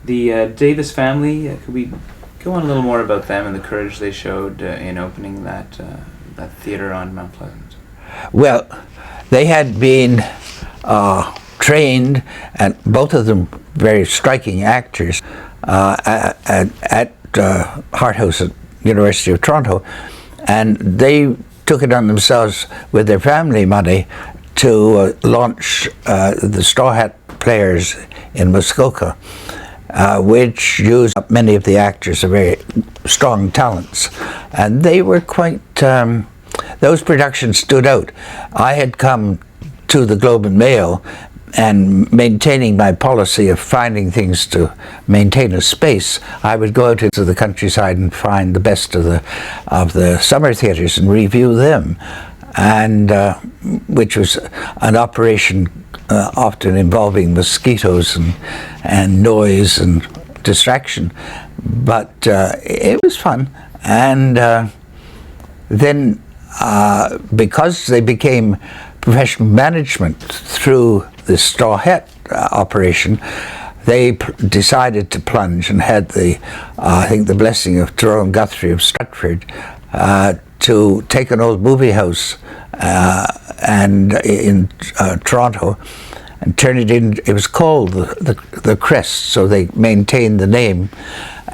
The Davis family, could we go on a little more about them and the courage they showed in opening that theatre on Mount Pleasant? Well, they had been trained, and both of them very striking actors, at Hart House at University of Toronto, and they took it on themselves with their family money to launch the Straw Hat Players in Muskoka, which used up many of the actors of very strong talents. And they were quite, those productions stood out. I had come to the Globe and Mail and maintaining my policy of finding things to maintain a space, I would go out into the countryside and find the best of the summer theatres and review them, and which was an operation often involving mosquitoes and noise and distraction, but it was fun. And then because they became professional management through the Straw Hat operation, they decided to plunge and had I think the blessing of Jerome Guthrie of Stratford to take an old movie house and in Toronto and turn it in. It was called the Crest, so they maintained the name,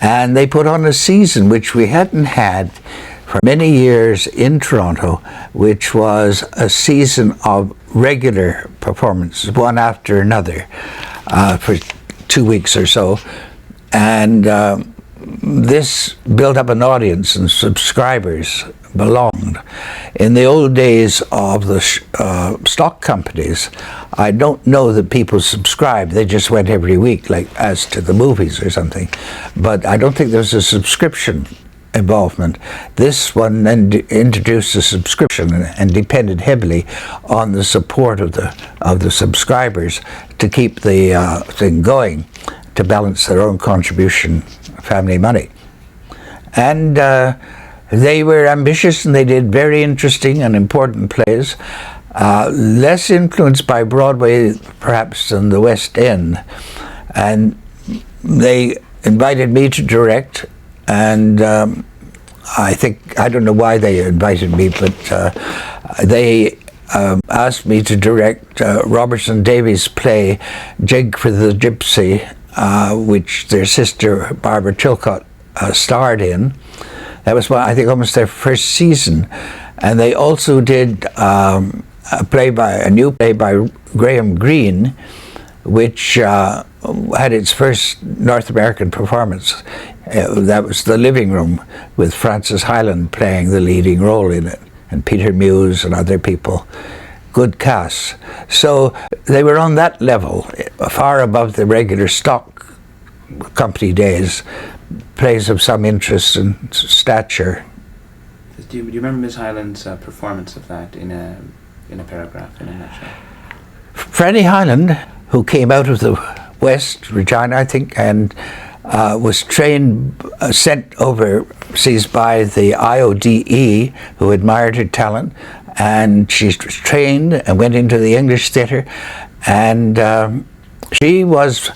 and they put on a season which we hadn't had for many years in Toronto, which was a season of regular performances, one after another, for 2 weeks or so. And this built up an audience, and subscribers belonged. In the old days of the stock companies, I don't know that people subscribed. They just went every week, like as to the movies or something. But I don't think there was a subscription involvement. This one then introduced a subscription and depended heavily on the support of the subscribers to keep the thing going, to balance their own contribution, family money. And they were ambitious, and they did very interesting and important plays, less influenced by Broadway perhaps than the West End. And they invited me to direct, and I don't know why they invited me, but they asked me to direct Robertson Davies' play Jig for the Gypsy, which their sister Barbara Chilcott starred in. That was, I think, almost their first season. And they also did a new play by Graham Greene, which had its first North American performance. That was The Living Room, with Frances Hyland playing the leading role in it, and Peter Muse and other people. Good cast. So they were on that level, far above the regular stock company days, plays of some interest and stature. Do you remember Miss Hyland's performance of that in a paragraph, in a nutshell? Franny Hyland, who came out of the West, Regina, I think, and was trained, sent overseas by the IODE, who admired her talent, and she was trained and went into the English theatre, and she was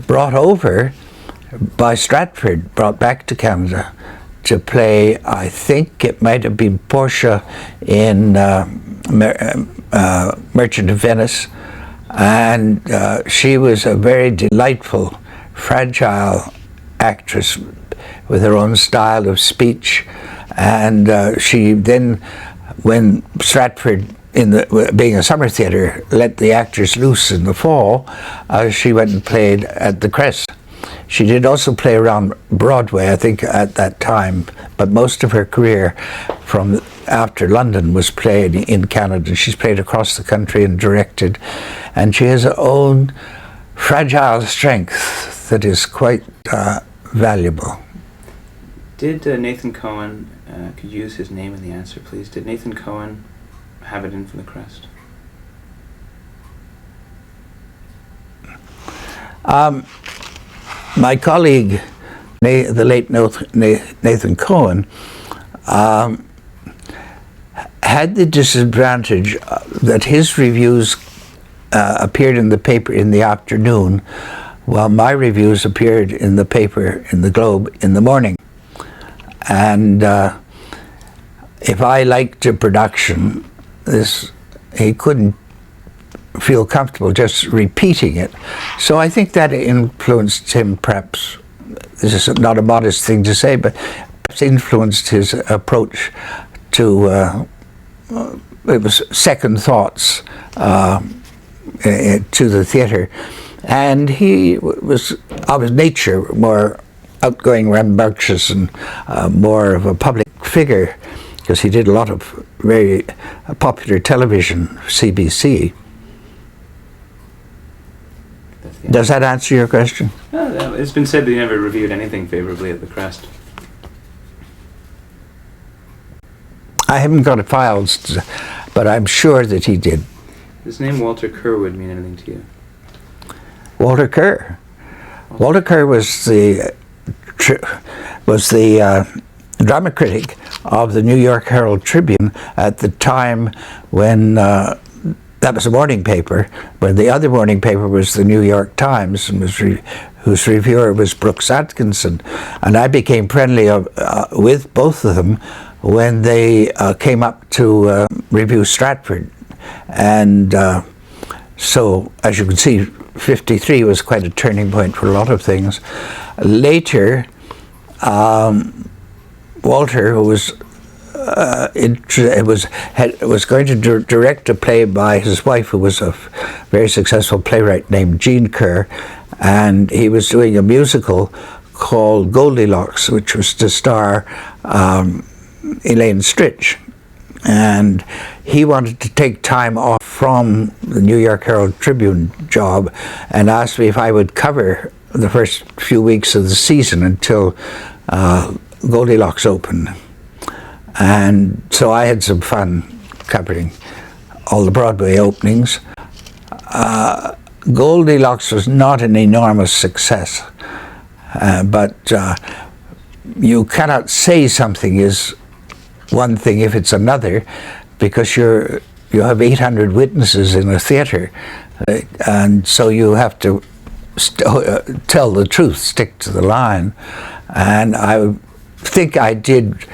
brought over by Stratford, brought back to Canada to play, I think it might have been Portia in Merchant of Venice, and she was a very delightful, fragile actress with her own style of speech. And she then, when Stratford, being a summer theatre, let the actors loose in the fall, she went and played at the Crest. She did also play around Broadway, I think, at that time, but most of her career from after London was played in Canada. She's played across the country and directed, and she has her own fragile strength that is quite valuable. Did Nathan Cohen, could you use his name in the answer, please? Did Nathan Cohen have it in for the Crest? My colleague, the late Nathan Cohen, had the disadvantage that his reviews appeared in the paper in the afternoon, Well, my reviews appeared in the paper, in the Globe, in the morning. And if I liked a production, he couldn't feel comfortable just repeating it. So I think that influenced him, perhaps. This is not a modest thing to say, but perhaps influenced his approach to, it was second thoughts to the theatre. And he was, of his nature, more outgoing, rambunctious, and more of a public figure, because he did a lot of very popular television, CBC. Does that answer your question? It's been said that he never reviewed anything favorably at the Crest. I haven't got files, but I'm sure that he did. Does the name Walter Kerr would mean anything to you? Walter Kerr. Walter Kerr was the drama critic of the New York Herald Tribune at the time when that was a morning paper, when the other morning paper was the New York Times, and whose reviewer was Brooks Atkinson. And I became friendly with both of them when they came up to review Stratford. And so, as you can see, 53 was quite a turning point for a lot of things. Later, Walter, who was was going to direct a play by his wife, who was a very successful playwright named Jean Kerr, and he was doing a musical called Goldilocks, which was to star Elaine Stritch. And he wanted to take time off from the New York Herald Tribune job and asked me if I would cover the first few weeks of the season until Goldilocks opened. And so I had some fun covering all the Broadway openings. Goldilocks was not an enormous success, but you cannot say something is one thing if it's another, because you have 800 witnesses in a theatre, and so you have to tell the truth, stick to the line. And I think I did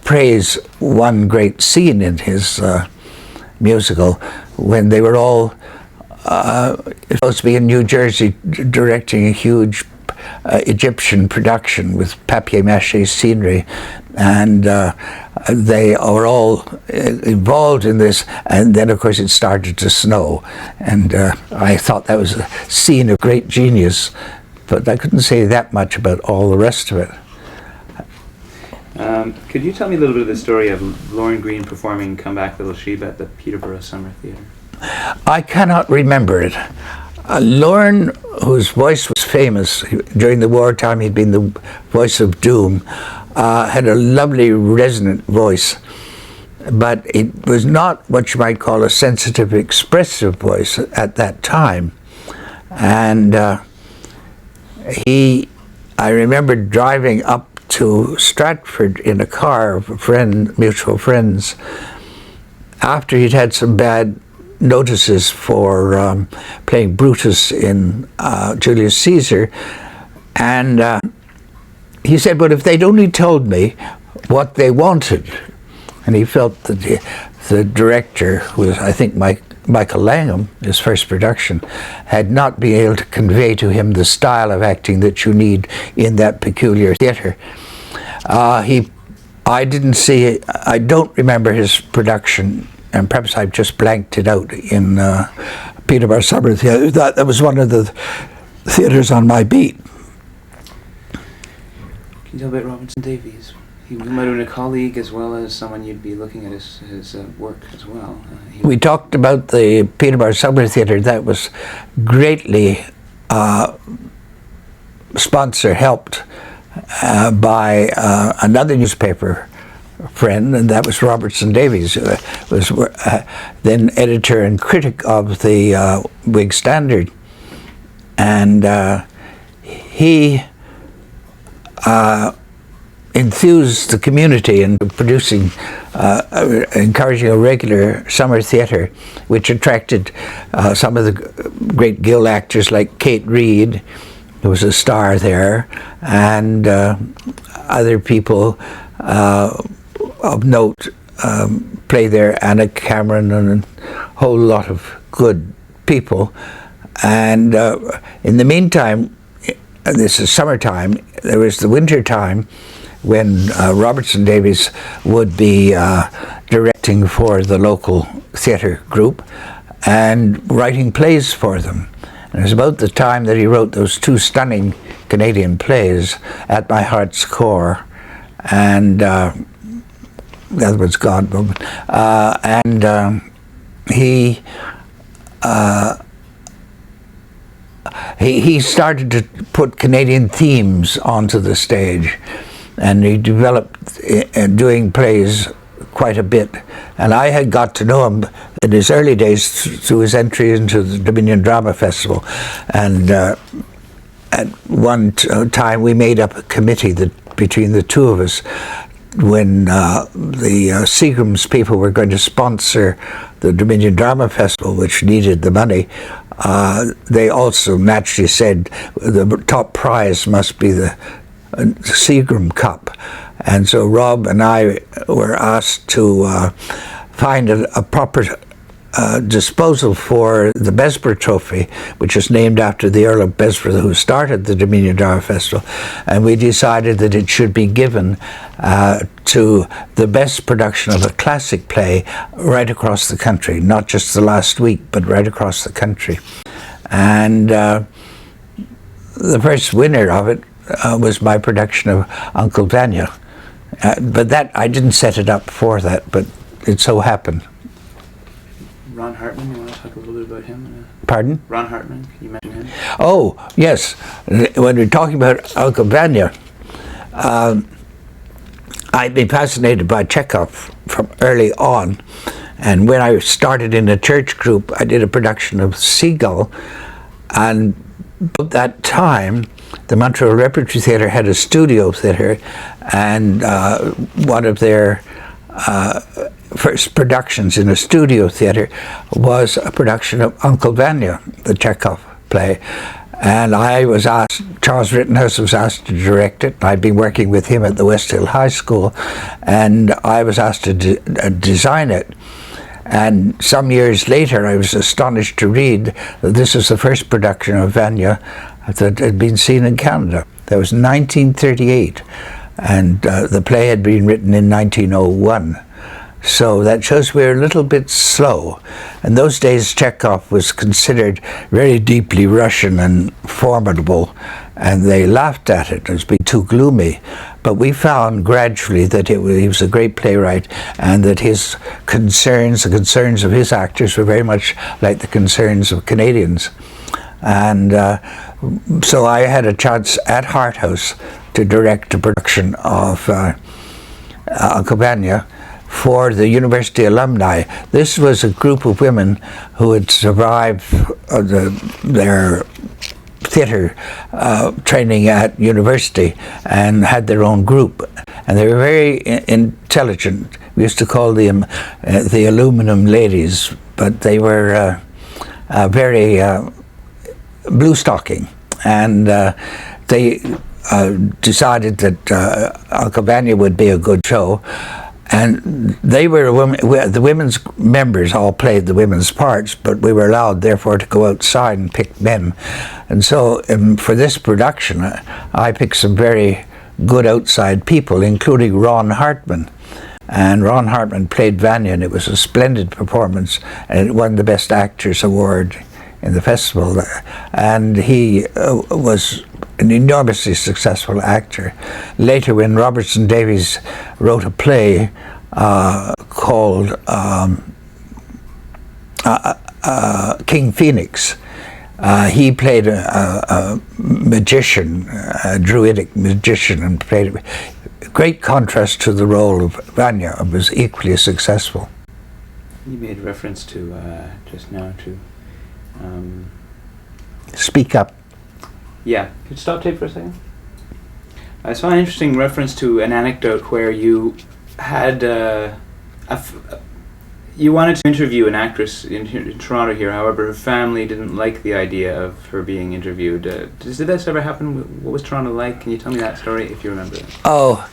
praise one great scene in his musical when they were all supposed to be in New Jersey directing a huge Egyptian production with papier-mâché scenery, and they are all involved in this, and then of course it started to snow, and I thought that was a scene of great genius, but I couldn't say that much about all the rest of it. Could you tell me a little bit of the story of Lorne Greene performing Come Back Little Sheba at the Peterborough Summer Theatre? I cannot remember it. Lorne, whose voice was famous during the wartime, he'd been the voice of doom, had a lovely resonant voice, but it was not what you might call a sensitive, expressive voice at that time. And I remember driving up to Stratford in a car of a friend, mutual friends, after he'd had some bad notices for playing Brutus in Julius Caesar, and he said, "But if they'd only told me what they wanted," and he felt that the director, who was, I think, Michael Langham, his first production, had not been able to convey to him the style of acting that you need in that peculiar theatre. I didn't see it. I don't remember his production, and perhaps I've just blanked it out in Peterborough Summer Theatre. That was one of the theatres on my beat. Can you tell about Robertson Davies? He might have been a colleague as well as someone you'd be looking at his work as well. We talked about the Peterborough Summer Theatre. That was greatly helped by another newspaper friend, and that was Robertson Davies, who was then editor and critic of the Whig Standard. And he enthuse the community in producing, encouraging a regular summer theatre, which attracted some of the great guild actors like Kate Reid, who was a star there, and other people of note play there, Anna Cameron and a whole lot of good people. And in the meantime, this is summertime, there was the winter time when Robertson Davies would be directing for the local theatre group and writing plays for them. And it was about the time that he wrote those two stunning Canadian plays, At My Heart's Core and the other one's gone, he started to put Canadian themes onto the stage, and he developed doing plays quite a bit. And I had got to know him in his early days through his entry into the Dominion Drama Festival, and at one time we made up a committee between the two of us when the Seagram's people were going to sponsor the Dominion Drama Festival, which needed the money. They also naturally said the top prize must be the Seagram Cup. And so Rob and I were asked to find a proper disposal for the Besborough Trophy, which is named after the Earl of Besborough, who started the Dominion Drama Festival, and we decided that it should be given to the best production of a classic play right across the country, not just the last week, but right across the country. And the first winner of it was my production of Uncle Vanya. But that, I didn't set it up for that, but it so happened. Ron Hartman, you want to talk a little bit about him? Pardon? Ron Hartman, can you mention him? Oh, yes. When we're talking about Uncle Vanya, I'd been fascinated by Chekhov from early on. And when I started in a church group, I did a production of Seagull. And at that time, the Montreal Repertory Theatre had a studio theatre, and one of their first productions in a studio theatre was a production of Uncle Vanya, the Chekhov play. And I was asked, Charles Rittenhouse was asked to direct it. I'd been working with him at the West Hill High School, and I was asked to design it. And some years later, I was astonished to read that this was the first production of Vanya that had been seen in Canada. That was 1938, and the play had been written in 1901. So that shows we're a little bit slow. In those days, Chekhov was considered very deeply Russian and formidable, and they laughed at it as being too gloomy. But we found gradually that he was a great playwright, and that his concerns, the concerns of his actors, were very much like the concerns of Canadians. And so I had a chance at Hart House to direct a production of Uncle Vanya for the university alumni. This was a group of women who had survived their theatre training at university and had their own group. And they were very intelligent. We used to call them the aluminum ladies, but they were very blue stocking. And they decided that Uncle Vanya would be a good show. And they were the women's members all played the women's parts, but we were allowed, therefore, to go outside and pick men. And so for this production, I picked some very good outside people, including Ron Hartman. And Ron Hartman played Vanya, and it was a splendid performance, and it won the Best Actors Award in the festival. And he was an enormously successful actor. Later, when Robertson Davies wrote a play called King Phoenix, he played a magician, a druidic magician, and played a great contrast to the role of Vanya, and was equally successful. You made reference to, just now, to... Speak up. Yeah. Could you stop tape for a second? I saw an interesting reference to an anecdote where you had you wanted to interview an actress in Toronto here. However, her family didn't like the idea of her being interviewed. Did this ever happen? What was Toronto like? Can you tell me that story if you remember it? Oh,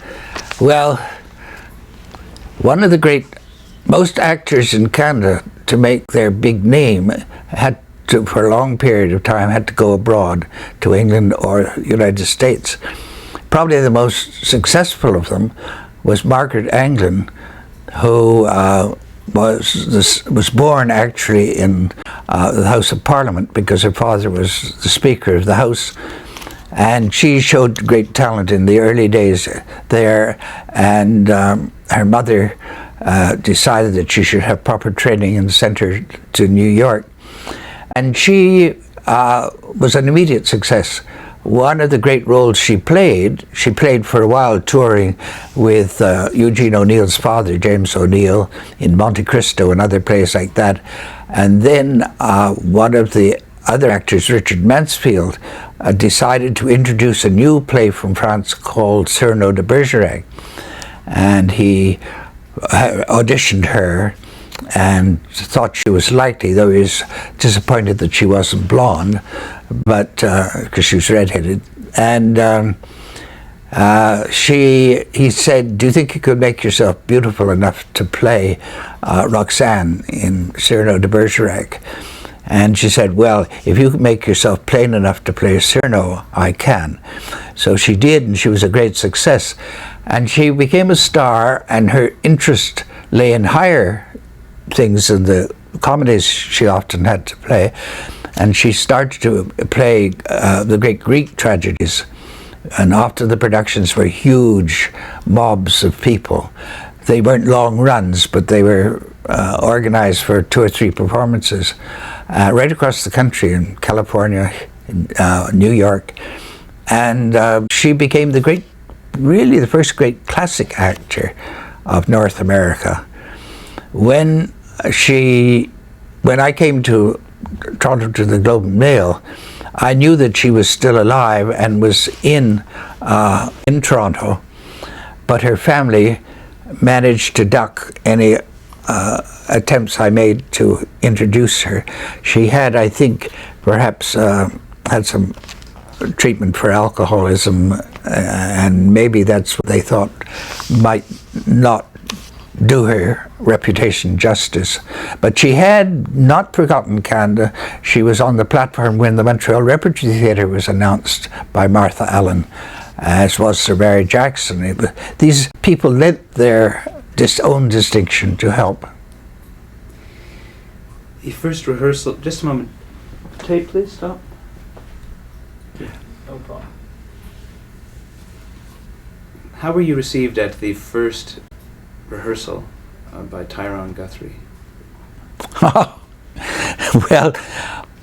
well, one of the most actors in Canada, to make their big name, had to, for a long period of time, had to go abroad to England or United States. Probably the most successful of them was Margaret Anglin, who was born actually in the House of Parliament because her father was the Speaker of the House, and she showed great talent in the early days there, and her mother decided that she should have proper training and sent her to New York, and she was an immediate success. One of the great roles she played for a while touring with Eugene O'Neill's father, James O'Neill, in Monte Cristo and other plays like that. And then one of the other actors, Richard Mansfield, decided to introduce a new play from France called Cyrano de Bergerac. And he auditioned her and thought she was likely, though he was disappointed that she wasn't blonde, but because she was redheaded. And he said, "Do you think you could make yourself beautiful enough to play Roxanne in Cyrano de Bergerac?" And she said, "Well, if you can make yourself plain enough to play Cyrano, I can." So she did, and she was a great success. And she became a star, and her interest lay in higher things in the comedies she often had to play, and she started to play the great Greek tragedies, and often the productions were huge mobs of people. They weren't long runs, but they were organized for 2 or 3 performances right across the country, in California, in New York, and she became really the first great classic actor of North America. When I came to Toronto to the Globe and Mail, I knew that she was still alive and was in Toronto, but her family managed to duck any attempts I made to introduce her. She had, I think, perhaps had some treatment for alcoholism, and maybe that's what they thought might not do her reputation justice. But she had not forgotten Canada. She was on the platform when the Montreal Repertory Theatre was announced by Martha Allen, as was Sir Barry Jackson. These people lent their own distinction to help. The first rehearsal, just a moment. Tape, please, stop. Yeah, no problem. How were you received at the first rehearsal by Tyrone Guthrie? Well,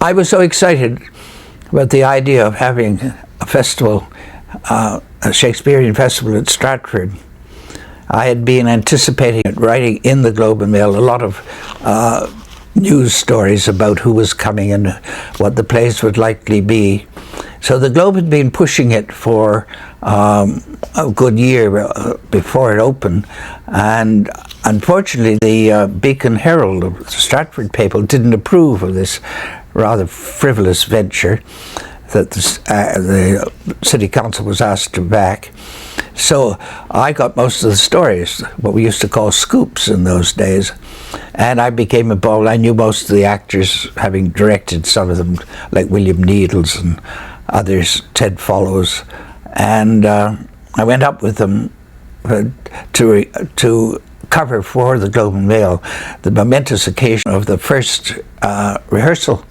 I was so excited about the idea of having a festival, a Shakespearean festival at Stratford. I had been anticipating it, writing in the Globe and Mail a lot of news stories about who was coming and what the plays would likely be. So the Globe had been pushing it for a good year before it opened, and unfortunately the Beacon Herald of the Stratford paper didn't approve of this rather frivolous venture that the City Council was asked to back. So I got most of the stories, what we used to call scoops in those days, and I became involved. I knew most of the actors, having directed some of them, like William Needles and others, Ted Follows, and I went up with them to cover for the Globe and Mail the momentous occasion of the first rehearsal,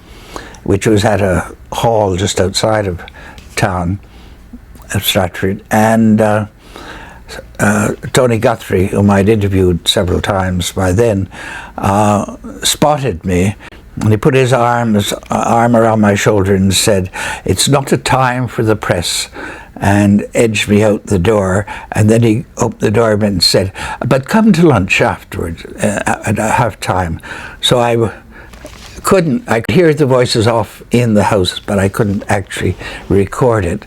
which was at a hall just outside of town of Stratford, and Tony Guthrie, whom I'd interviewed several times by then, spotted me, and he put his arm around my shoulder and said, "It's not a time for the press," and edged me out the door. And then he opened the door and said, "But come to lunch afterwards at half time." So I could hear the voices off in the house, but I couldn't actually record it.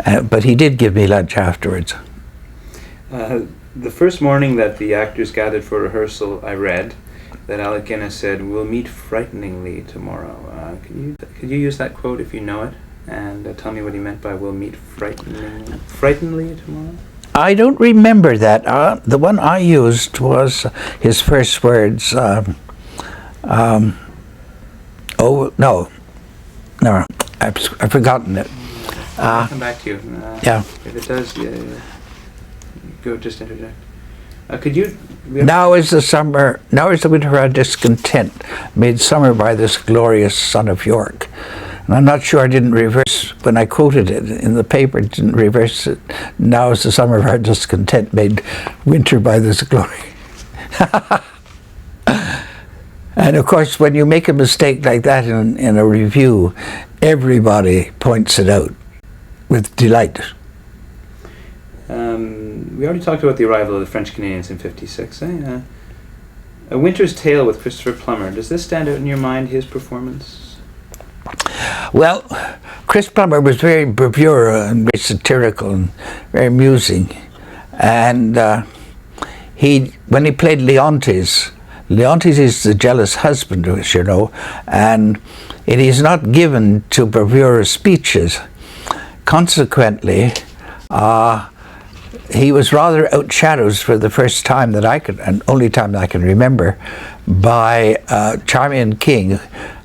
But he did give me lunch afterwards. The first morning that the actors gathered for rehearsal, I read that Alec Guinness said, "We'll meet frighteningly tomorrow." Could you use that quote if you know it, and tell me what he meant by "we'll meet frighteningly tomorrow"? I don't remember that. The one I used was his first words. Oh no, I've forgotten it. I'll come back to you. Yeah. If it does, go. Just interject. Could you? Now is the winter our discontent, made summer by this glorious son of York. And I'm not sure I didn't reverse, when I quoted it in the paper, didn't reverse it. Now is the summer of our discontent, made winter by this glory. And of course, when you make a mistake like that in a review, everybody points it out with delight. We already talked about the arrival of the French Canadians in '56. A Winter's Tale with Christopher Plummer. Does this stand out in your mind, his performance? Well, Chris Plummer was very bravura and very satirical and very amusing. And when he played Leontes is the jealous husband, as you know, and it is not given to bravura speeches. Consequently, he was rather outshadowed for the first time and only time that I can remember, by Charmian King,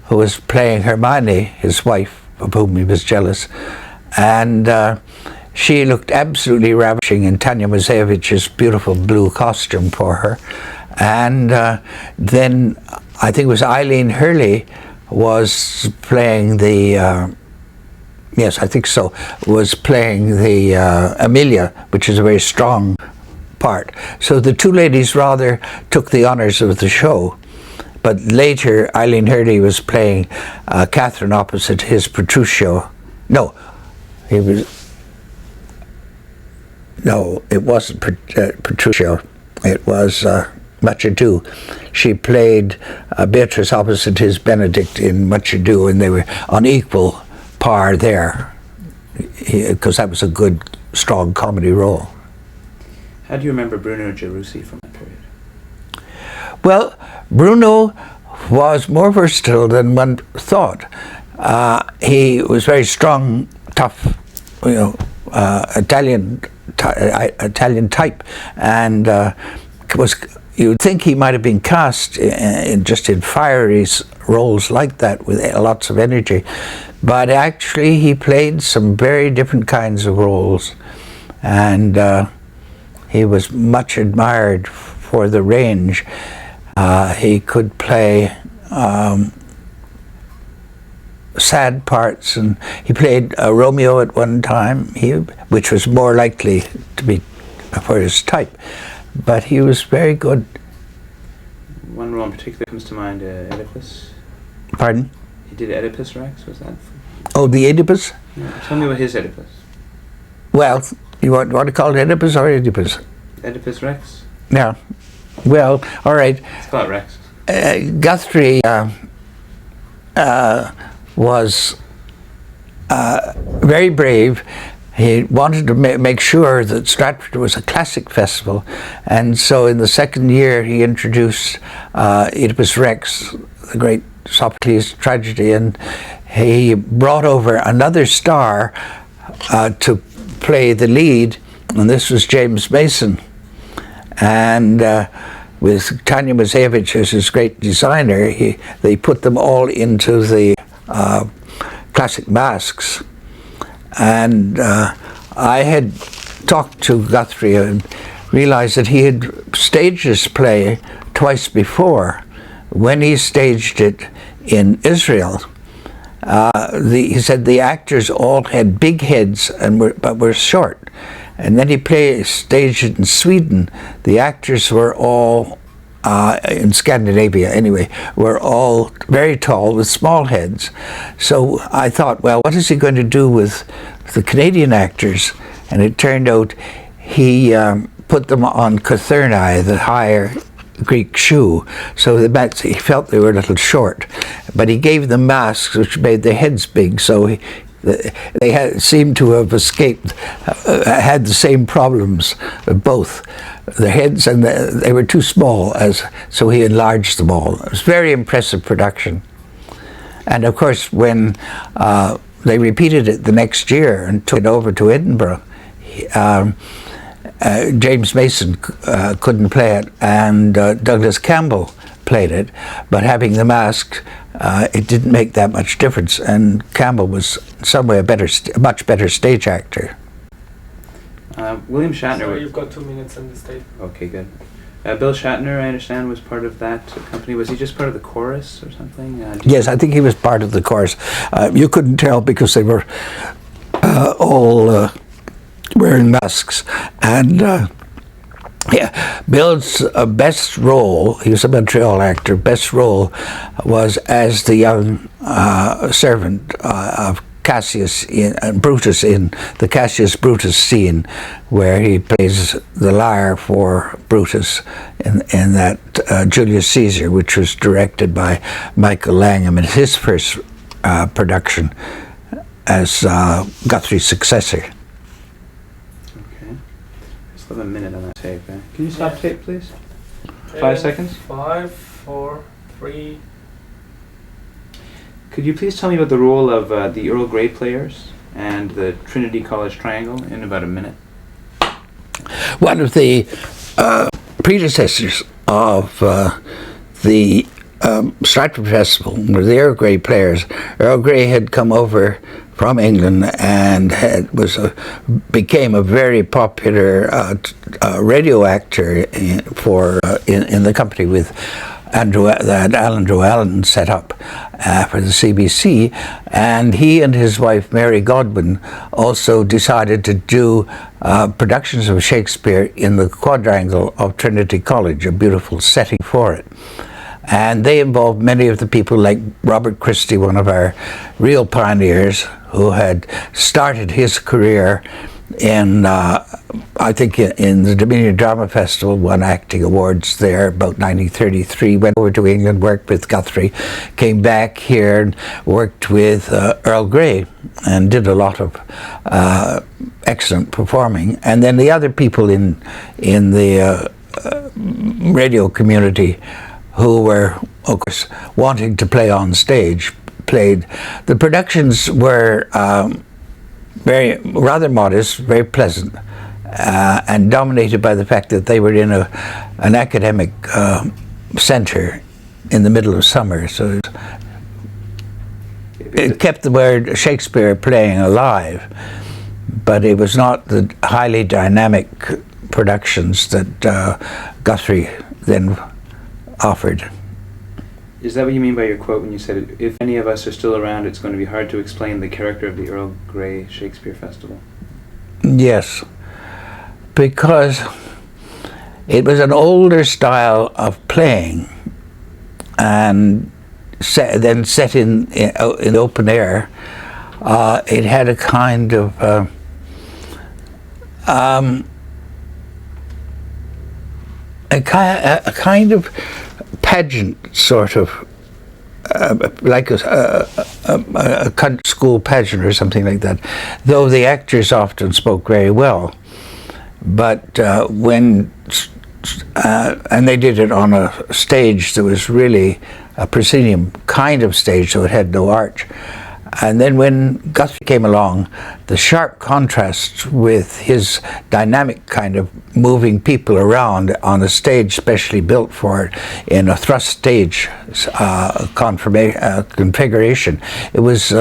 who was playing Hermione, his wife, of whom he was jealous. And she looked absolutely ravishing in Tanya Mazeyevich's beautiful blue costume for her. And then I think it was Eileen Hurley was playing the yes, I think so, was playing the Amelia, which is a very strong part. So the two ladies rather took the honours of the show. But later, Eileen Hurley was playing Catherine opposite his Petruchio. No, it wasn't Petruchio. It was Much Ado. She played Beatrice opposite his Benedict in Much Ado, and they were on equal par there, because that was a good, strong comedy role. How do you remember Bruno Gerussi from that period? Well, Bruno was more versatile than one thought. He was very strong, tough, Italian type, and you'd think he might have been cast in fiery roles like that with lots of energy, but actually he played some very different kinds of roles, and he was much admired for the range. He could play sad parts, and he played Romeo at one time, which was more likely to be for his type, but he was very good. One role in particular comes to mind, Oedipus. Pardon? He did Oedipus Rex, was that? Oh, the Oedipus? Yeah. Tell me about his Oedipus. Well, you want to call it Oedipus or Oedipus? Oedipus Rex? Yeah. Well, all right. It's called Rex. Guthrie was very brave. He wanted to make sure that Stratford was a classic festival, and so in the second year he introduced Oedipus Rex, the great Sophocles tragedy, and he brought over another star to play the lead, and this was James Mason. And with Tanya Mazejevich as his great designer, they put them all into the classic masks. And I had talked to Guthrie and realized that he had staged this play twice before. When he staged it in Israel, he said the actors all had big heads but were short. And then he staged it in Sweden. The actors were all, in Scandinavia anyway, were all very tall with small heads. So I thought, well, what is he going to do with the Canadian actors? And it turned out he put them on cothurni, the higher Greek shoe, so he felt they were a little short. But he gave them masks which made their heads big, so They seemed to have escaped, had the same problems, both. The heads, and they were too small, so he enlarged them all. It was a very impressive production. And of course, when they repeated it the next year and took it over to Edinburgh, James Mason couldn't play it, and Douglas Campbell played it, but having the mask, it didn't make that much difference, and Campbell was in some way a much better stage actor. William Shatner... So you've got 2 minutes in the state. Okay, good. Bill Shatner, I understand, was part of that company. Was he just part of the chorus or something? Yes, I think he was part of the chorus. You couldn't tell because they were all wearing masks. And yeah, Bill's best role, he was a Montreal actor, best role was as the young servant of Cassius and Brutus in the Cassius Brutus scene, where he plays the lyre for Brutus in that Julius Caesar, which was directed by Michael Langham, and his first production as Guthrie's successor. Okay. I still have a minute on that tape. Can you stop tape, please? 5 seconds? 5, 4, 3. Could you please tell me about the role of the Earl Grey Players and the Trinity College Triangle in about a minute? One of the predecessors of the Stratford Festival were the Earl Grey Players. Earl Grey had come over from England and became a very popular radio actor in the company with that Alan Drewallen set up for the CBC, and he and his wife Mary Godwin also decided to do productions of Shakespeare in the quadrangle of Trinity College, a beautiful setting for it. And they involved many of the people like Robert Christie, one of our real pioneers, who had started his career in, I think, in the Dominion Drama Festival, won acting awards there about 1933, went over to England, worked with Guthrie, came back here and worked with Earl Grey and did a lot of excellent performing. And then the other people in the radio community who were, of course, wanting to play on stage, played. The productions were rather modest, very pleasant, and dominated by the fact that they were in an academic center in the middle of summer. So it kept the word Shakespeare playing alive, but it was not the highly dynamic productions that Guthrie then offered. Is that what you mean by your quote when you said, if any of us are still around, it's going to be hard to explain the character of the Earl Grey Shakespeare Festival? Yes, because it was an older style of playing, and then set in open air. It had a kind of a kind of pageant, sort of like a country school pageant or something like that, though the actors often spoke very well. But and they did it on a stage that was really a proscenium kind of stage, so it had no arch. And then when Guthrie came along, the sharp contrast with his dynamic kind of moving people around on a stage specially built for it in a thrust stage configuration, it was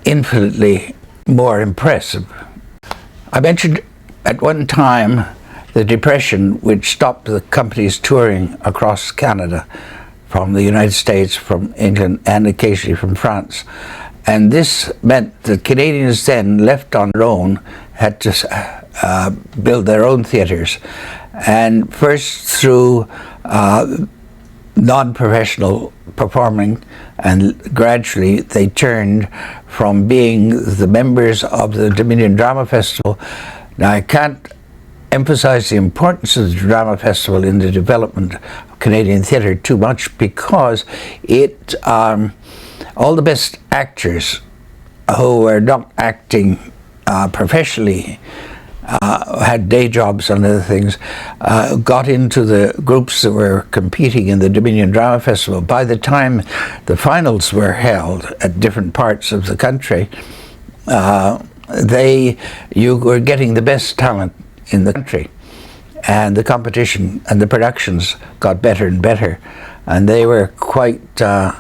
infinitely more impressive. I mentioned at one time the Depression, which stopped the companies touring across Canada, from the United States, from England, and occasionally from France. And this meant that Canadians then, left on their own, had to build their own theatres. And first through non-professional performing, and gradually they turned from being the members of the Dominion Drama Festival. Now, I can't emphasize the importance of the Drama Festival in the development of Canadian theatre too much, because it all the best actors who were not acting professionally, had day jobs and other things, got into the groups that were competing in the Dominion Drama Festival. By the time the finals were held at different parts of the country, you were getting the best talent in the country, and the competition and the productions got better and better, and they were quite high.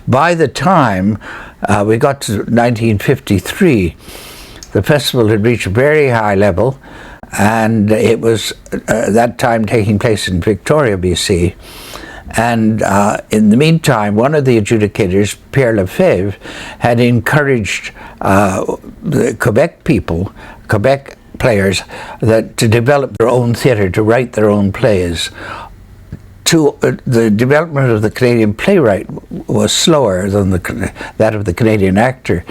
By the time we got to 1953, the festival had reached a very high level, and it was that time taking place in Victoria, BC. And in the meantime, one of the adjudicators, Pierre Lefebvre, had encouraged the Quebec people, Quebec players, to develop their own theatre, to write their own plays. The development of the Canadian playwright was slower than that of the Canadian actor.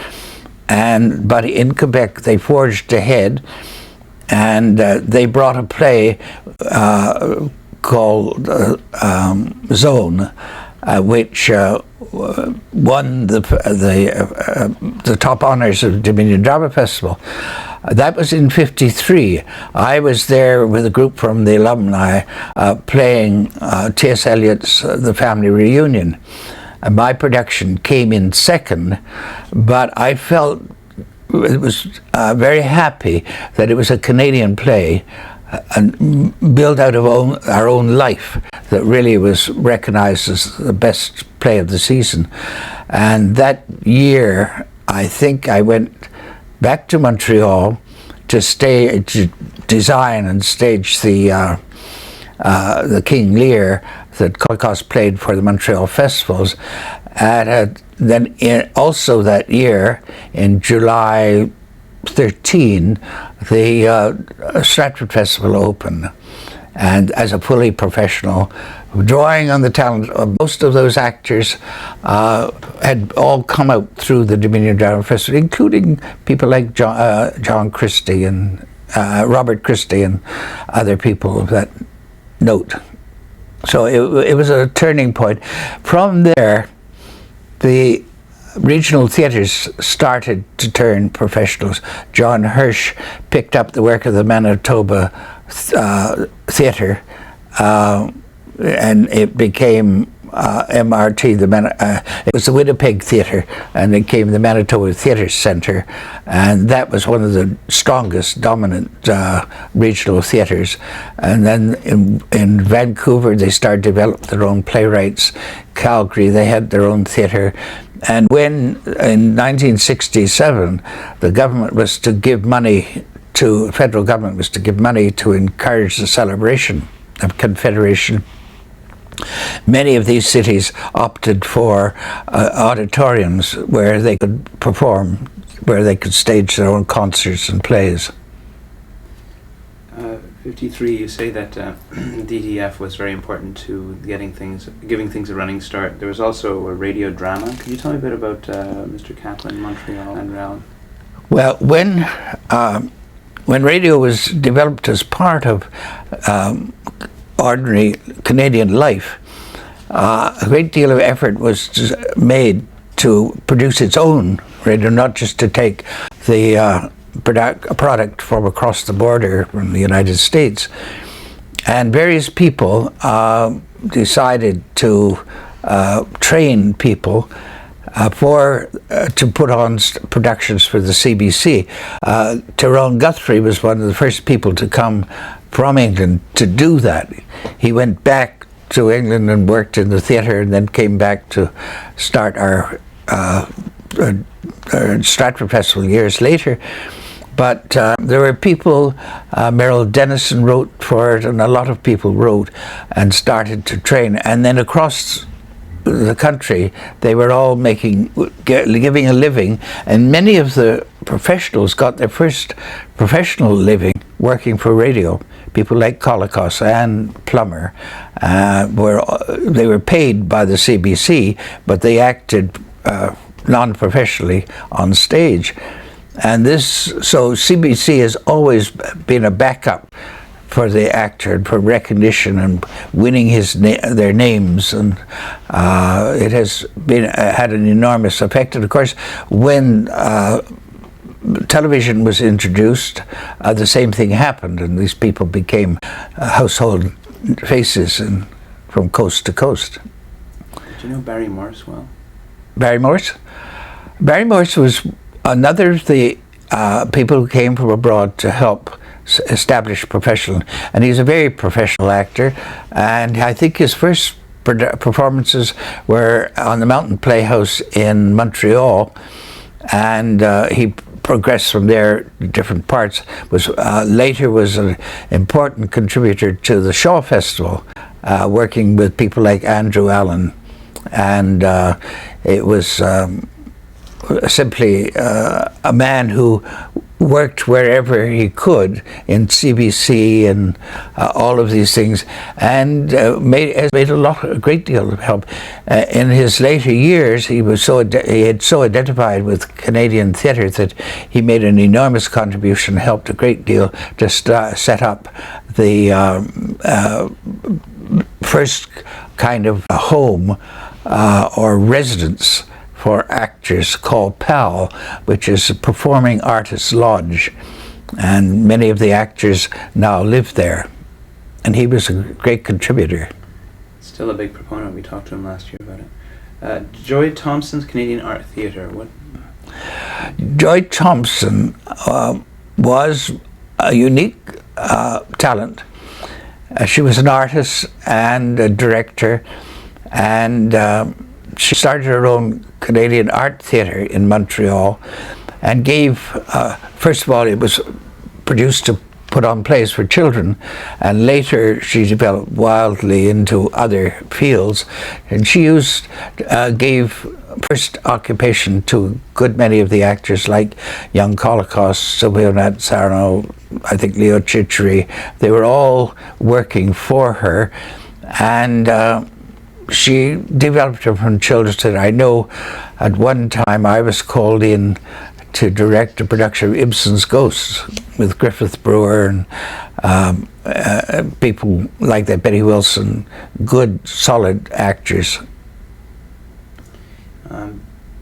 But in Quebec they forged ahead, and they brought a play called Zone, which won the top honors of the Dominion Drama Festival. That was in '53. I was there with a group from the alumni playing T.S. Eliot's The Family Reunion. My production came in second, but I felt it was very happy that it was a Canadian play and built out of our own life that really was recognized as the best play of the season. And that year, I think I went back to Montreal to design and stage the King Lear that Holocaust played for the Montreal festivals. And then also that year, in July 13, the Stratford Festival opened, and as a fully professional, drawing on the talent of most of those actors had all come out through the Dominion Drama Festival, including people like John Christie and Robert Christie and other people of that note. So it was a turning point. From there, the regional theatres started to turn professionals. John Hirsch picked up the work of the Manitoba Theatre, and it became MRT. It was the Winnipeg Theatre, and it became the Manitoba Theatre Centre, and that was one of the strongest, dominant regional theatres. And then in Vancouver, they started to develop their own playwrights. Calgary, they had their own theatre. And when, in 1967, the government was to give money to, federal government was to give money to encourage the celebration of Confederation, many of these cities opted for auditoriums where they could perform, where they could stage their own concerts and plays. 53, you say that DDF was very important to giving things a running start. There was also a radio drama. Could you tell me a bit about Mr. Kaplan, Montreal, and Rel? Well, when radio was developed as part of ordinary Canadian life, a great deal of effort was made to produce its own radio, not just to take the product from across the border from the United States. And various people decided to train people to put on productions for the CBC. Tyrone Guthrie was one of the first people to come from England to do that. He went back to England and worked in the theatre, and then came back to start our Stratford Festival years later. But there were people, Merrill Dennison wrote for it, and a lot of people wrote and started to train. And then across the country, they were all giving a living, and many of the professionals got their first professional living working for radio. People like Colicos and Plummer, they were paid by the CBC, but they acted non-professionally on stage. And so CBC has always been a backup for the actor and for recognition and winning their names, and it has been had an enormous effect. And of course, when television was introduced, the same thing happened, and these people became household faces from coast to coast. Did you know Barry Morse well? Barry Morse? Barry Morse was another of the people who came from abroad to help establish professional, and he's a very professional actor, and I think his first performances were on the Mountain Playhouse in Montreal, and he progressed from there to different parts. Later was an important contributor to the Shaw Festival, working with people like Andrew Allen, and it was simply a man who worked wherever he could in CBC and all of these things, and has made a great deal of help. In his later years, he had so identified with Canadian theatre that he made an enormous contribution, helped a great deal to set up the first kind of home or residence for actors called PAL, which is a Performing Artists Lodge, and many of the actors now live there, and he was a great contributor. Still a big proponent. We talked to him last year about it. Joy Thompson's Canadian Art Theatre. What? Joy Thompson was a unique talent. She was an artist and a director, and she started her own Canadian Art Theatre in Montreal, and gave, first of all, it was produced to put on plays for children, and later she developed wildly into other fields, and she gave first occupation to a good many of the actors like Young Holocaust, Sylvia Nat Sarno, I think Leo Chichery. They were all working for her, and she developed her from children's theatre. I know at one time I was called in to direct a production of Ibsen's Ghosts with Griffith Brewer and people like that, Betty Wilson, good, solid actors.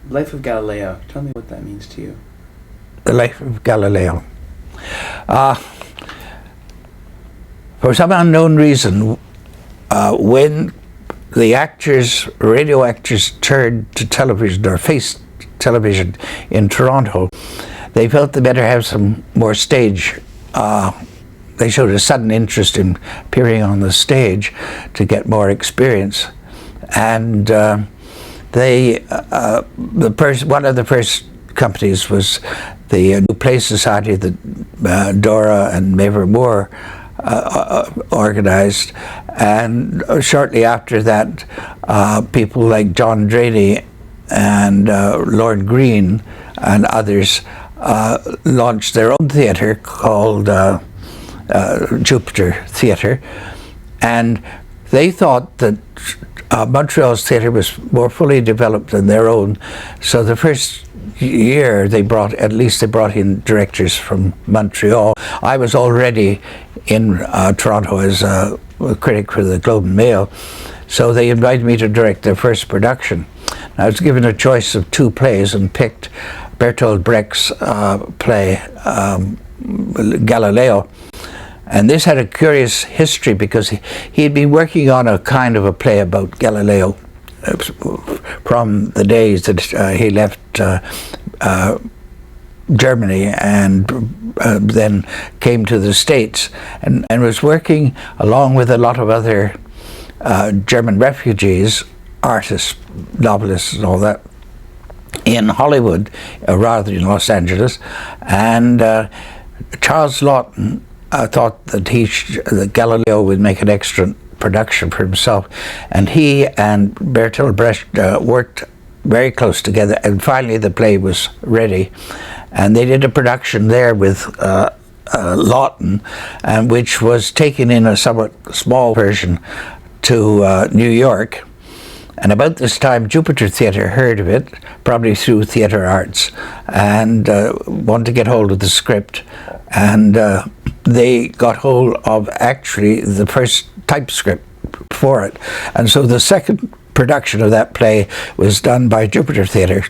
Life of Galileo. Tell me what that means to you. The Life of Galileo. For some unknown reason, when the radio actors turned to television or faced television in Toronto, they felt they better have some more stage. They showed a sudden interest in appearing on the stage to get more experience, and one of the first companies was the New Play Society that Dora and Maver Moore organized, and shortly after that people like John Draney and Lord Green and others launched their own theatre called Jupiter Theatre, and they thought that Montreal's theatre was more fully developed than their own, so the first year they brought in directors from Montreal. I was already in Toronto as a critic for the Globe and Mail, so they invited me to direct their first production. I was given a choice of two plays and picked Bertolt Brecht's play Galileo, and this had a curious history because he had been working on a kind of a play about Galileo from the days that he left Germany and then came to the States, and was working along with a lot of other German refugees, artists, novelists and all that, in Hollywood, rather in Los Angeles, and Charles Laughton thought that that Galileo would make an excellent production for himself, and he and Bertolt Brecht worked very close together, and finally the play was ready, and they did a production there with Laughton, and which was taken in a somewhat small version to New York. And about this time, Jupiter Theatre heard of it, probably through Theatre Arts, and wanted to get hold of the script. And they got hold of actually the first typescript for it. And so the second production of that play was done by Jupiter Theatre.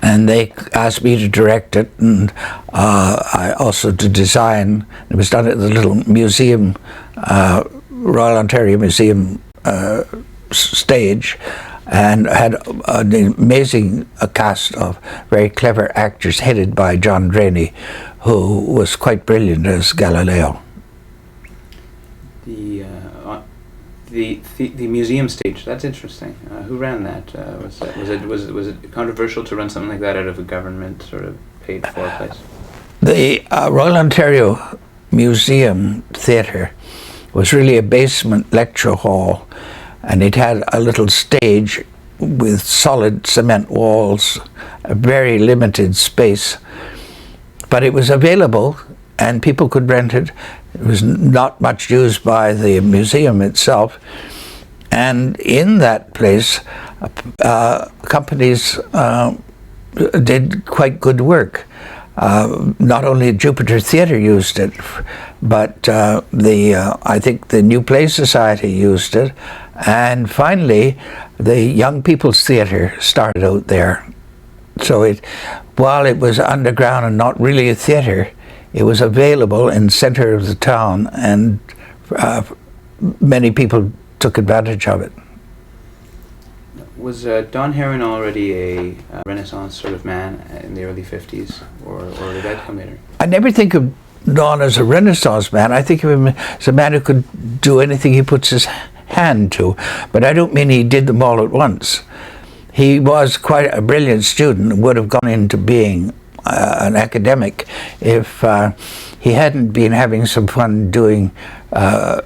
And they asked me to direct it, and I also to design. It was done at the little museum, Royal Ontario Museum stage, and had an amazing cast of very clever actors headed by John Draney, who was quite brilliant as Galileo. The museum stage, that's interesting. Who ran that? Was it controversial to run something like that out of a government sort of paid for place? The Royal Ontario Museum Theatre was really a basement lecture hall, and it had a little stage with solid cement walls, a very limited space, but it was available and people could rent it. It was not much used by the museum itself, and in that place companies did quite good work. Not only Jupiter Theatre used it, but I think the New Play Society used it, and finally the Young People's Theatre started out there. So while it was underground and not really a theatre, it was available in the centre of the town, and many people took advantage of it. Was Don Heron already a Renaissance sort of man in the early 50s, or did that come later? I never think of Don as a Renaissance man. I think of him as a man who could do anything he puts his hand to, but I don't mean he did them all at once. He was quite a brilliant student and would have gone into being an academic if he hadn't been having some fun doing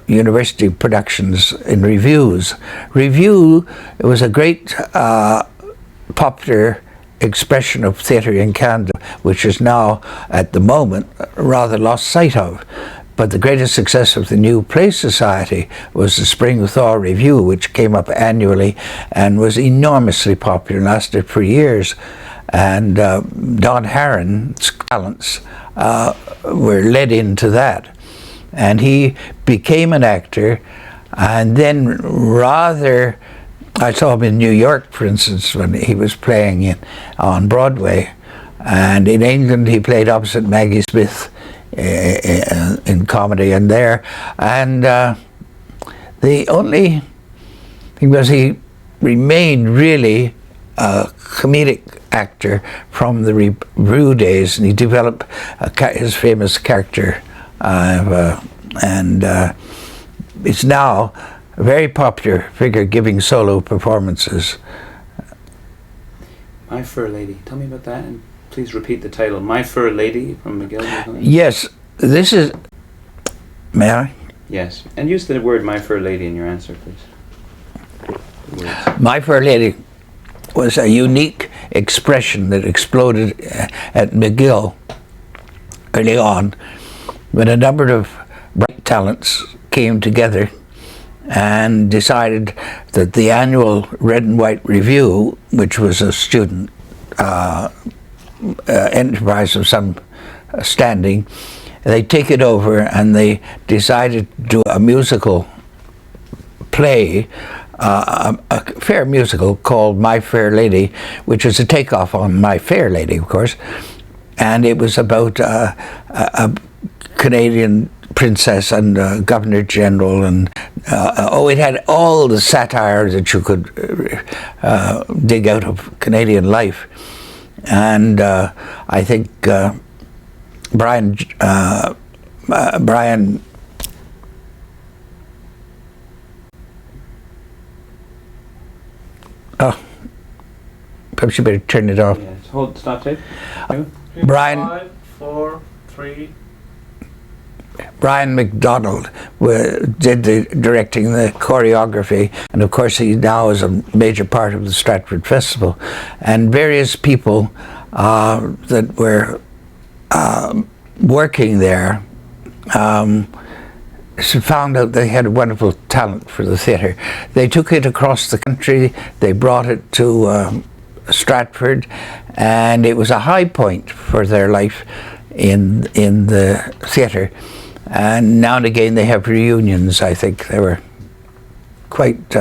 university productions in reviews. Review, it was a great popular expression of theatre in Canada, which is now, at the moment, rather lost sight of. But the greatest success of the New Play Society was the Spring Thaw Review, which came up annually and was enormously popular, lasted for years. And Don Heron's talents were led into that. And he became an actor, and then I saw him in New York, for instance, when he was playing on Broadway. And in England he played opposite Maggie Smith in comedy and there. And the only thing was he remained really a comedic actor from the review days, and he developed his famous character, and it's now a very popular figure giving solo performances. My Fair Lady, tell me about that, and please repeat the title. My Fair Lady from McGill. Yes, this is, may I? Yes, and use the word My Fair Lady in your answer, please. My Fair Lady was a unique expression that exploded at McGill early on, when a number of bright talents came together and decided that the annual Red and White Review, which was a student enterprise of some standing, they take it over, and they decided to do a musical play, a fair musical called My Fair Lady, which was a takeoff on My Fair Lady, of course, and it was about a Canadian princess and governor general, and it had all the satire that you could dig out of Canadian life. And I think Brian perhaps you better turn it off. Yeah, hold, stop tape. Brian 5, 4, 3. Brian Mcdonald did the directing, the choreography, and of course he now is a major part of the Stratford Festival. And various people that were working there found out they had a wonderful talent for the theatre. They took it across the country, they brought it to Stratford, and it was a high point for their life. in the theatre, and now and again they have reunions. I think they were quite.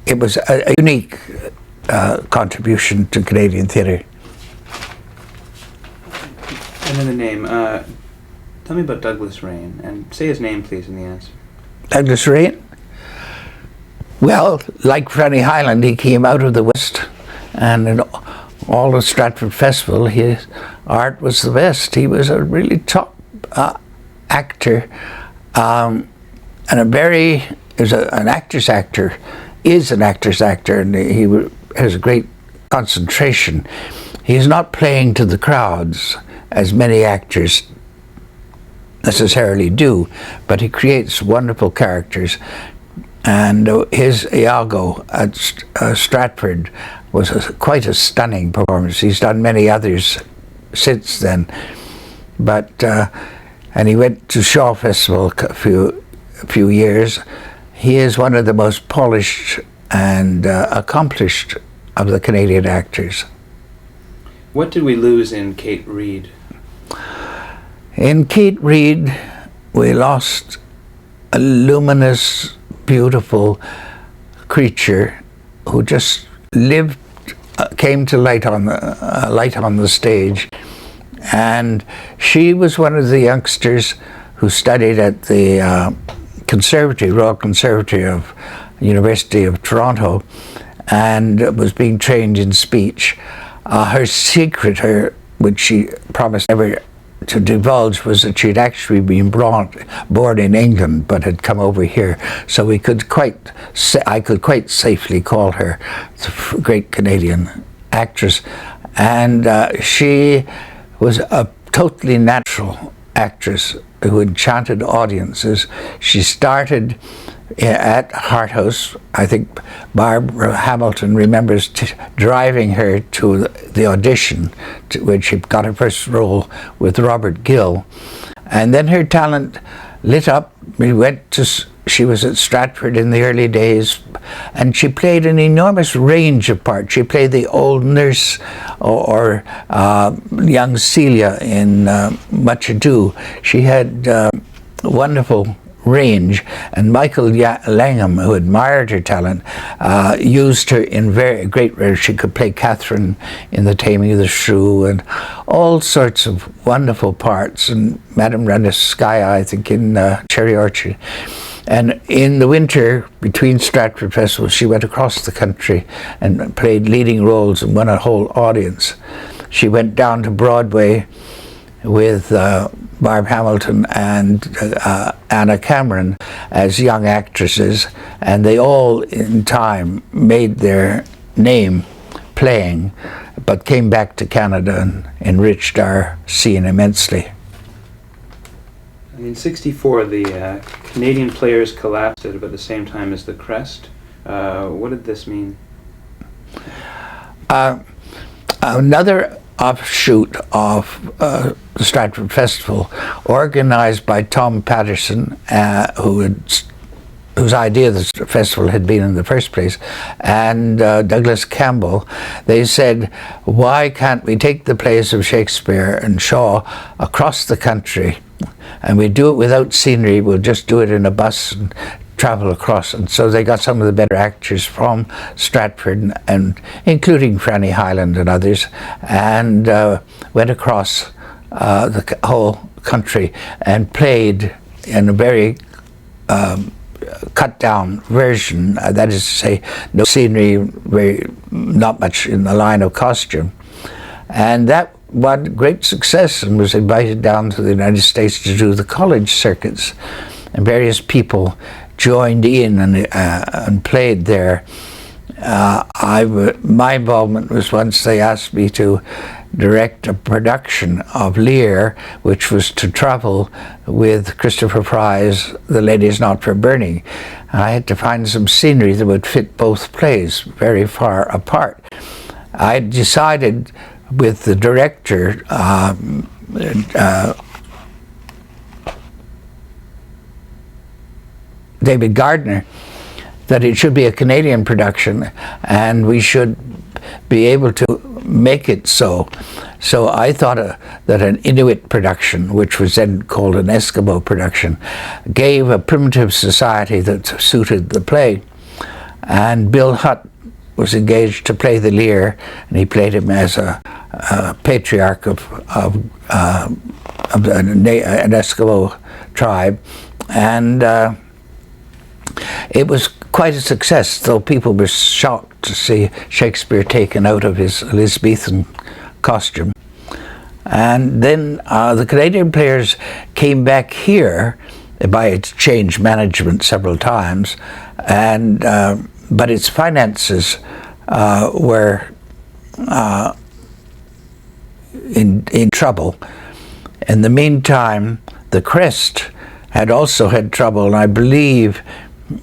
It was a unique contribution to Canadian theatre. And then the name. Tell me about Douglas Rain, and say his name, please, in the answer. Douglas Rain? Well, like Franny Highland, he came out of the West, and in all the Stratford Festival, his art was the best. He was a really top actor, and an actor's actor, is an actor's actor, and he has a great concentration. He's not playing to the crowds, as many actors necessarily do, but he creates wonderful characters. And his Iago at Stratford was quite a stunning performance. He's done many others since then, but and he went to Shaw Festival a few years. He is one of the most polished and accomplished of the Canadian actors. What did we lose in Kate Reid? In Kate Reid, we lost a luminous, beautiful creature who just lived, came to light on the stage, and she was one of the youngsters who studied at the Royal Conservatory of University of Toronto, and was being trained in speech. Her secret, which she promised never to divulge, was that she'd actually been born in England but had come over here, so I could quite safely call her the great Canadian actress. And she was a totally natural actress who enchanted audiences. She started at Hart House. I think Barbara Hamilton remembers driving her to the audition when she got her first role with Robert Gill. And then her talent lit up. She was at Stratford in the early days, and she played an enormous range of parts. She played the old nurse or young Celia in Much Ado. She had wonderful range, and Michael Langham, who admired her talent, used her in very great ways. She could play Catherine in The Taming of the Shrew, and all sorts of wonderful parts, and Madame Ranevskaya, I think, in Cherry Orchard. And in the winter, between Stratford festivals, she went across the country and played leading roles and won a whole audience. She went down to Broadway with Barb Hamilton and Anna Cameron as young actresses, and they all in time made their name playing, but came back to Canada and enriched our scene immensely. In '64, the Canadian Players collapsed at about the same time as the Crest. What did this mean? Another offshoot of the Stratford Festival, organized by Tom Patterson, whose idea the festival had been in the first place, and Douglas Campbell. They said, why can't we take the plays of Shakespeare and Shaw across the country, and we do it without scenery, we'll just do it in a bus and travel across. And so they got some of the better actors from Stratford, and including Franny Highland and others, and went across the whole country and played in a very cut down version, that is to say, no scenery, not much in the line of costume. And that won great success and was invited down to the United States to do the college circuits, and various people joined in and played there. My involvement was once they asked me to direct a production of Lear, which was to travel with Christopher Fry's The Lady's Not for Burning. I had to find some scenery that would fit both plays very far apart. I decided with the director, David Gardner, that it should be a Canadian production, and we should be able to make it so. So I thought that an Inuit production, which was then called an Eskimo production, gave a primitive society that suited the play. And Bill Hutt was engaged to play the Lear, and he played him as a patriarch of an Eskimo tribe. And it was quite a success, though people were shocked to see Shakespeare taken out of his Elizabethan costume. And then the Canadian players came back here, by its changed management several times, and but its finances were in trouble. In the meantime, the Crest had also had trouble, and I believe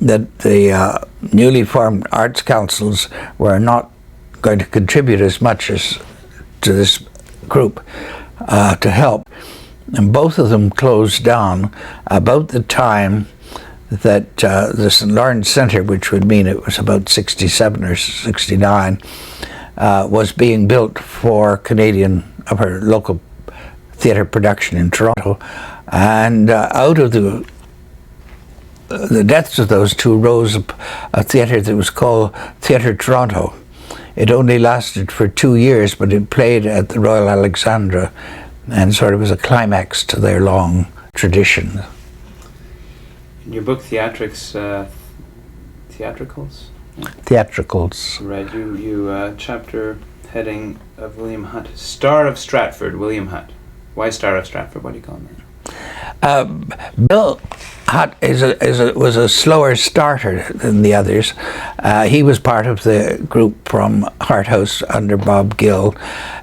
that the newly formed arts councils were not going to contribute as much as to this group to help. And both of them closed down about the time that the St. Lawrence Centre, which would mean it was about 67 or 69, was being built for our local theatre production in Toronto. And out of the deaths of those two rose a theatre that was called Theatre Toronto. It only lasted for 2 years, but it played at the Royal Alexandra and sort of was a climax to their long tradition. In your book, Theatricals? Theatricals. Right, you chapter heading of William Hutt, Star of Stratford, William Hutt. Why Star of Stratford? What do you call him? Bill Hutt was a slower starter than the others. He was part of the group from Hart House under Bob Gill,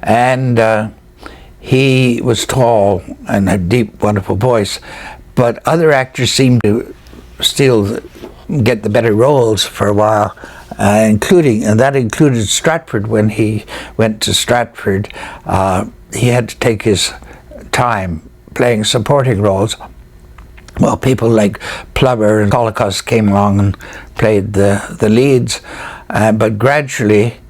and he was tall and had a deep, wonderful voice, but other actors seemed to still get the better roles for a while, and that included Stratford. When he went to Stratford, he had to take his time playing supporting roles. Well, people like Plummer and Holocaust came along and played the leads, but gradually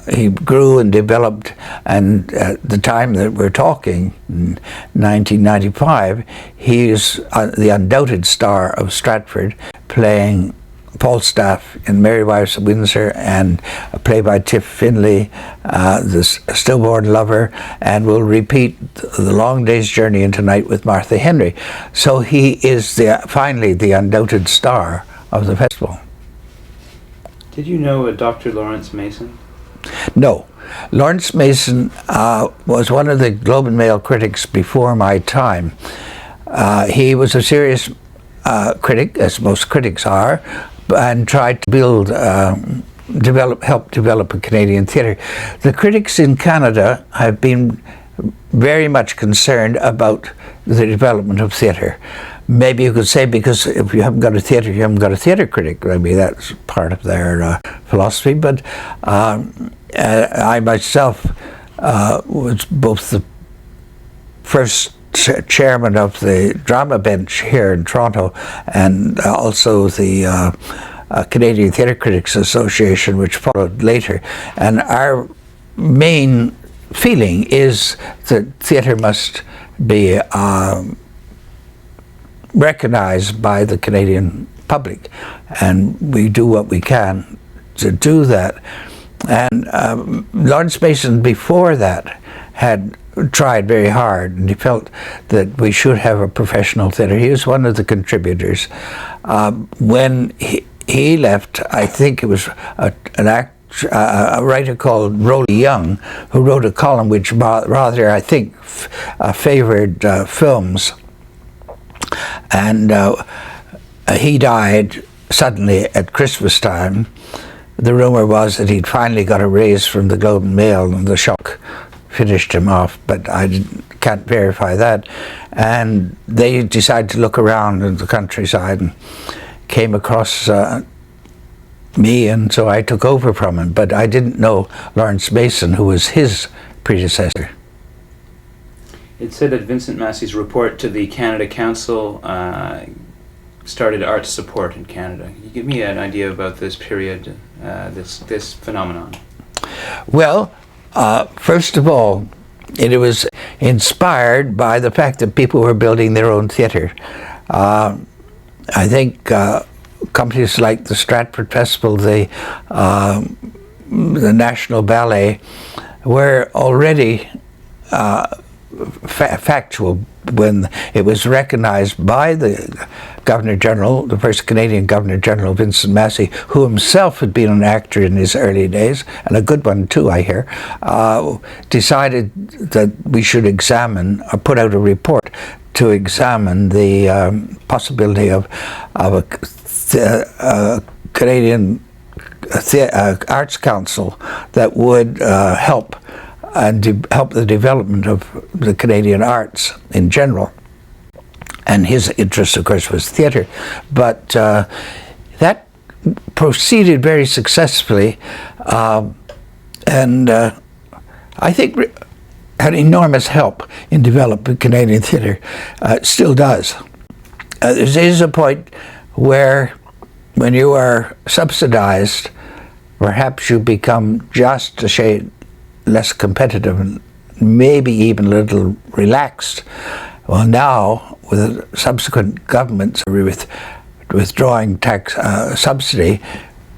he grew and developed, and at the time that we're talking, in 1995, he is the undoubted star of Stratford, playing Falstaff in Merry Wives of Windsor, and a play by Tiff Finlay, The Stillborn Lover, and will repeat The Long Day's Journey into Night with Martha Henry. So he is finally the undoubted star of the festival. Did you know a Dr. Lawrence Mason? No. Lawrence Mason was one of the Globe and Mail critics before my time. He was a serious critic, as most critics are, and tried to help develop a Canadian theatre. The critics in Canada have been very much concerned about the development of theatre. Maybe you could say because if you haven't got a theatre, you haven't got a theatre critic. Maybe that's part of their philosophy. But I myself was both the first chairman of the drama bench here in Toronto, and also the Canadian Theatre Critics Association, which followed later. And our main feeling is that theatre must be recognized by the Canadian public, and we do what we can to do that. And Lawrence Mason before that had tried very hard, and he felt that we should have a professional theatre. He was one of the contributors. When he left, I think it was a writer called Rolly Young, who wrote a column which rather, I think, favored films. And he died suddenly at Christmas time. The rumor was that he'd finally got a raise from the Globe and Mail, and the shock finished him off, but I can't verify that. And they decided to look around in the countryside and came across me, and so I took over from him. But I didn't know Lawrence Mason, who was his predecessor. It said that Vincent Massey's report to the Canada Council started arts support in Canada. Can you give me an idea about this period, this phenomenon? Well, first of all, it was inspired by the fact that people were building their own theatre. I think companies like the Stratford Festival, the National Ballet, were already factual when it was recognized by the Governor General, the first Canadian Governor General, Vincent Massey, who himself had been an actor in his early days, and a good one too, I hear, decided that we should examine, or put out a report to examine the possibility of a Canadian Arts Council that would help help the development of the Canadian arts in general. And his interest, of course, was theatre. But that proceeded very successfully, and I think had enormous help in developing Canadian theatre. It still does. There is a point where, when you are subsidized, perhaps you become just a shade less competitive and maybe even a little relaxed. Well, now, with subsequent governments withdrawing tax subsidy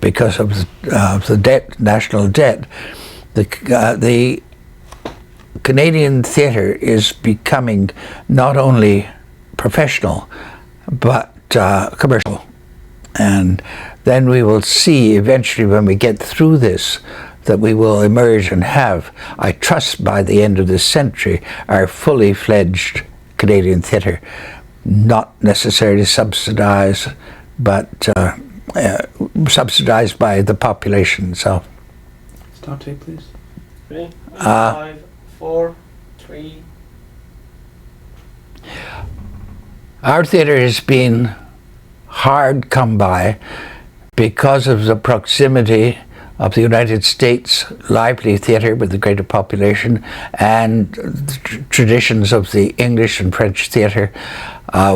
because of the debt, national debt, the Canadian theatre is becoming not only professional but commercial. And then we will see eventually, when we get through this, that we will emerge and have, I trust by the end of this century, our fully fledged Canadian theatre, not necessarily subsidized, but subsidized by the population itself. Stop tape, please. Ready? 5, 4, 3. Our theatre has been hard come by because of the proximity of the United States lively theatre with the greater population, and the traditions of the English and French theatre,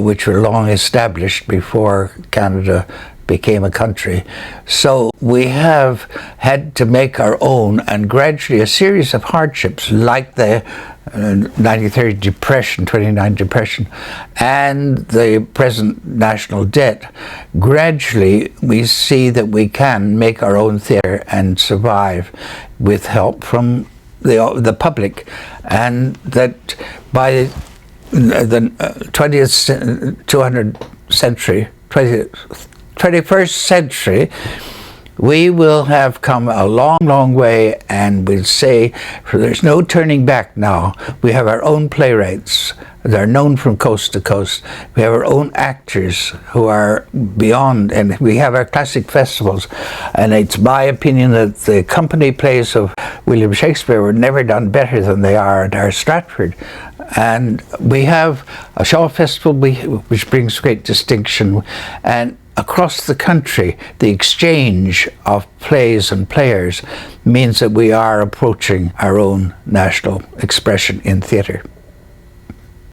which were long established before Canada became a country. So we have had to make our own, and gradually a series of hardships like the 1930 depression, 29 depression, and the present national debt, gradually we see that we can make our own theatre and survive with help from the public, and that by the 21st century, we will have come a long, long way, and we'll say, there's no turning back now. We have our own playwrights that are known from coast to coast. We have our own actors who are beyond, and we have our classic festivals. And it's my opinion that the company plays of William Shakespeare were never done better than they are at our Stratford. And we have a Shaw Festival which brings great distinction, and across the country, the exchange of plays and players means that we are approaching our own national expression in theatre.